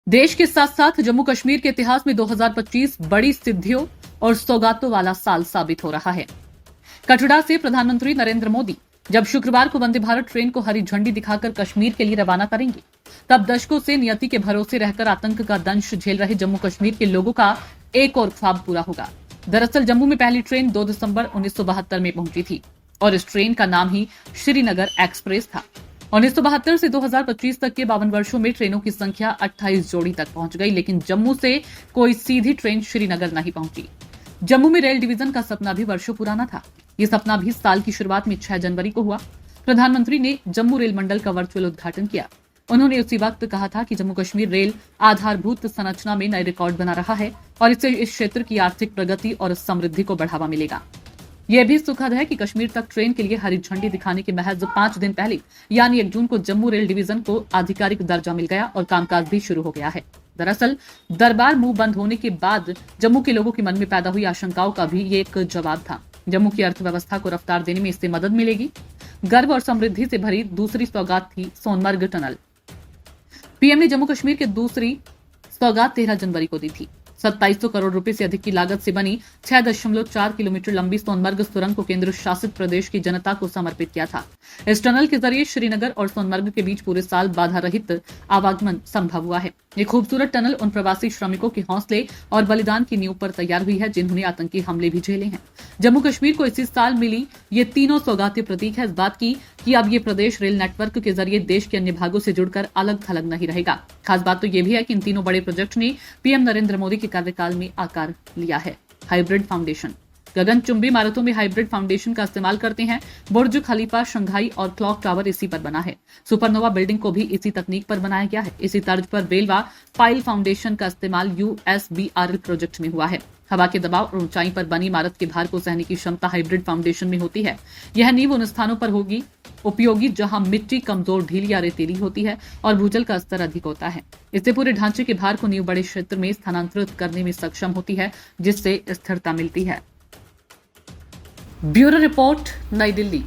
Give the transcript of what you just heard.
देश के साथ साथ जम्मू कश्मीर के इतिहास में 2025 बड़ी सिद्धियों और सौगातों वाला साल साबित हो रहा है। कटरा से प्रधानमंत्री नरेंद्र मोदी जब शुक्रवार को वंदे भारत ट्रेन को हरी झंडी दिखाकर कश्मीर के लिए रवाना करेंगे, तब दशकों से नियति के भरोसे रहकर आतंक का दंश झेल रहे जम्मू कश्मीर के लोगों का एक और ख्वाब पूरा होगा। दरअसल जम्मू में पहली ट्रेन 2 दिसंबर 1972 में पहुंची थी और इस ट्रेन का नाम ही श्रीनगर एक्सप्रेस था। 1972 से 2025 तक के 52 वर्षों में ट्रेनों की संख्या 28 जोड़ी तक पहुंच गई, लेकिन जम्मू से कोई सीधी ट्रेन श्रीनगर नहीं पहुंची। जम्मू में रेल डिवीजन का सपना भी वर्षों पुराना था। ये सपना भी साल की शुरुआत में 6 जनवरी को हुआ। प्रधानमंत्री ने जम्मू रेल मंडल का वर्चुअल उद्घाटन किया। उन्होंने उसी वक्त कहा था कि जम्मू कश्मीर रेल आधारभूत संरचना में नए रिकॉर्ड बना रहा है और इससे इस क्षेत्र की आर्थिक प्रगति और समृद्धि को बढ़ावा मिलेगा। यह भी सुखद है कि कश्मीर तक ट्रेन के लिए हरी झंडी दिखाने के महज 5 दिन पहले यानी 1 जून को जम्मू रेल डिवीजन को आधिकारिक दर्जा मिल गया और कामकाज भी शुरू हो गया है। दरअसल दरबार मुंह बंद होने के बाद जम्मू के लोगों के मन में पैदा हुई आशंकाओं का भी ये एक जवाब था। जम्मू की अर्थव्यवस्था को रफ्तार देने में इससे मदद मिलेगी। गर्व और समृद्धि से भरी दूसरी सौगात थी सोनमर्ग टनल। पीएम ने जम्मू कश्मीर की दूसरी सौगात 13 जनवरी को दी थी। 2700 करोड़ रुपए से अधिक की लागत से बनी 6.4 किलोमीटर लंबी सोनमर्ग सुरंग को केंद्र शासित प्रदेश की जनता को समर्पित किया था। इस टनल के जरिए श्रीनगर और सोनमर्ग के बीच पूरे साल बाधा रहित आवागमन संभव हुआ है। ये खूबसूरत टनल उन प्रवासी श्रमिकों के हौसले और बलिदान की नींव पर तैयार हुई है जिन्होंने आतंकी हमले भी झेले हैं। जम्मू कश्मीर को इसी साल मिली ये तीनों सौगातें प्रतीक है इस बात की कि अब ये प्रदेश रेल नेटवर्क के जरिए देश के अन्य भागों से जुड़कर अलग थलग नहीं रहेगा। खास बात तो यह भी है कि इन तीनों बड़े प्रोजेक्ट ने पीएम नरेंद्र मोदी के कार्यकाल में आकार लिया है। हाइब्रिड फाउंडेशन गगनचुंबी इमारतों में हाइब्रिड फाउंडेशन का इस्तेमाल करते हैं। बुर्ज खलीफा, शंघाई और क्लॉक टावर इसी पर बना है। सुपरनोवा बिल्डिंग को भी इसी तकनीक पर बनाया गया है। इसी तर्ज पर रेलवा पाइल फाउंडेशन का इस्तेमाल यूएसबीआरएल प्रोजेक्ट में हुआ है। हवा के दबाव और ऊंचाई पर बनी इमारत के भार को सहने की क्षमता हाइब्रिड फाउंडेशन में होती है। यह नींव उन स्थानों पर होगी उपयोगी जहां मिट्टी कमजोर, ढीली या रेतीली होती है और भूजल का स्तर अधिक होता है। इससे पूरे ढांचे के भार को नींव बड़े क्षेत्र में स्थानांतरित करने में सक्षम होती है, जिससे स्थिरता मिलती है। ब्यूरो रिपोर्ट, नई दिल्ली।